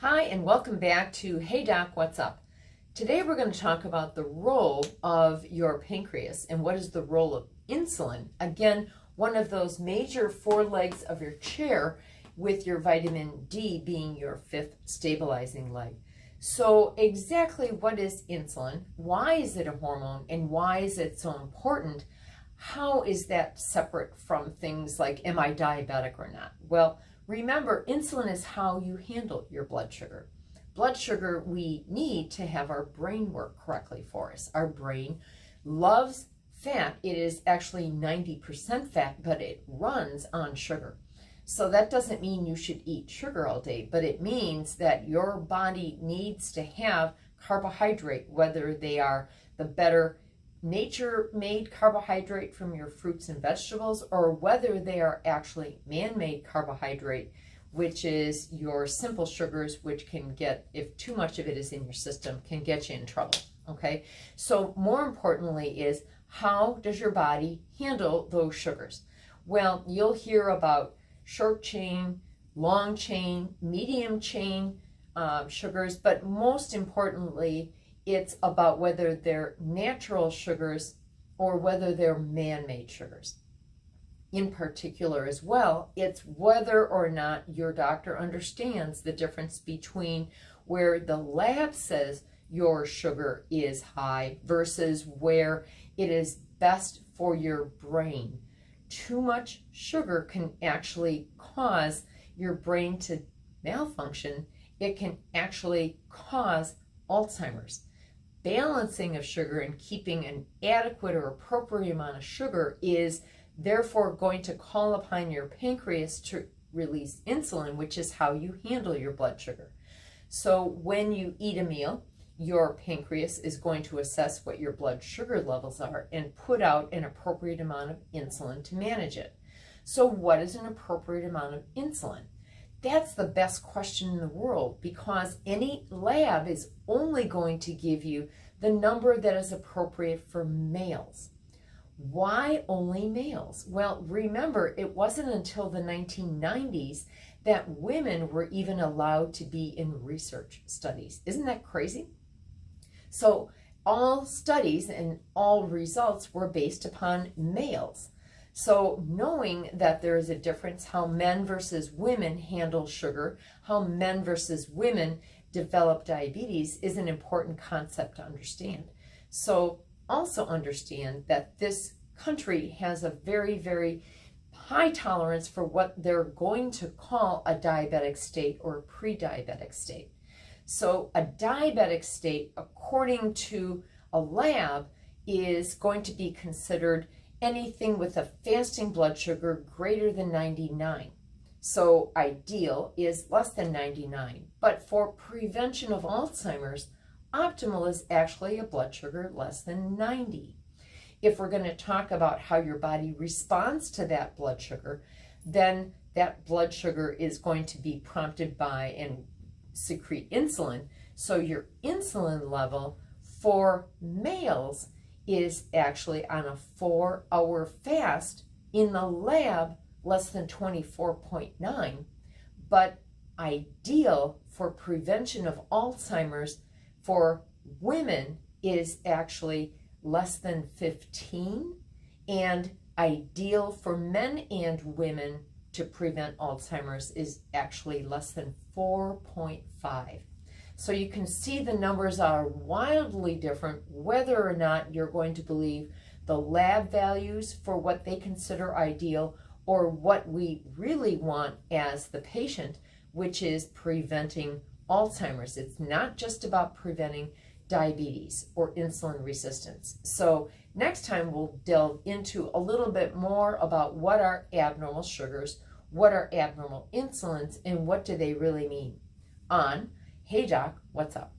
Hi, and welcome back to Hey Doc, What's Up? Today we're going to talk about the role of your pancreas and what is the role of insulin. Again, one of those major four legs of your chair, with your vitamin D being your fifth stabilizing leg. So exactly what is insulin? Why is it a hormone and why is it so important? How is that separate from things like, am I diabetic or not? Well, remember, insulin is how you handle your blood sugar. Blood sugar we need to have our brain work correctly for us. Our brain loves fat. It is actually 90% fat, but it runs on sugar. So that doesn't mean you should eat sugar all day, but it means that your body needs to have carbohydrate, whether they are the better nature-made carbohydrate from your fruits and vegetables, or whether they are actually man-made carbohydrate, which is your simple sugars, which can get, if too much of it is in your system, can get you in trouble, okay? So more importantly is, how does your body handle those sugars? Well, you'll hear about short chain, long chain, medium chain sugars, but most importantly, it's about whether they're natural sugars or whether they're man-made sugars. In particular as well, it's whether or not your doctor understands the difference between where the lab says your sugar is high versus where it is best for your brain. Too much sugar can actually cause your brain to malfunction. It can actually cause Alzheimer's. Balancing of sugar and keeping an adequate or appropriate amount of sugar is therefore going to call upon your pancreas to release insulin, which is how you handle your blood sugar. So when you eat a meal, your pancreas is going to assess what your blood sugar levels are and put out an appropriate amount of insulin to manage it. So what is an appropriate amount of insulin? That's the best question in the world, because any lab is only going to give you the number that is appropriate for males. Why only males? Well, remember, it wasn't until the 1990s that women were even allowed to be in research studies. Isn't that crazy? So all studies and all results were based upon males. So knowing that there is a difference how men versus women handle sugar, how men versus women develop diabetes, is an important concept to understand. So also understand that this country has a very, very high tolerance for what they're going to call a diabetic state or a pre-diabetic state. So a diabetic state, according to a lab, is going to be considered anything with a fasting blood sugar greater than 99. So ideal is less than 99. But for prevention of Alzheimer's, optimal is actually a blood sugar less than 90. If we're going to talk about how your body responds to that blood sugar, then that blood sugar is going to be prompted by and secrete insulin. So your insulin level for males is actually on a 4-hour fast, in the lab less than 24.9, but ideal for prevention of Alzheimer's for women is actually less than 15, and ideal for men and women to prevent Alzheimer's is actually less than 4.5. So you can see the numbers are wildly different, whether or not you're going to believe the lab values for what they consider ideal or what we really want as the patient, which is preventing Alzheimer's. It's not just about preventing diabetes or insulin resistance. So next time we'll delve into a little bit more about what are abnormal sugars, what are abnormal insulins, and what do they really mean on Hey Doc, What's Up?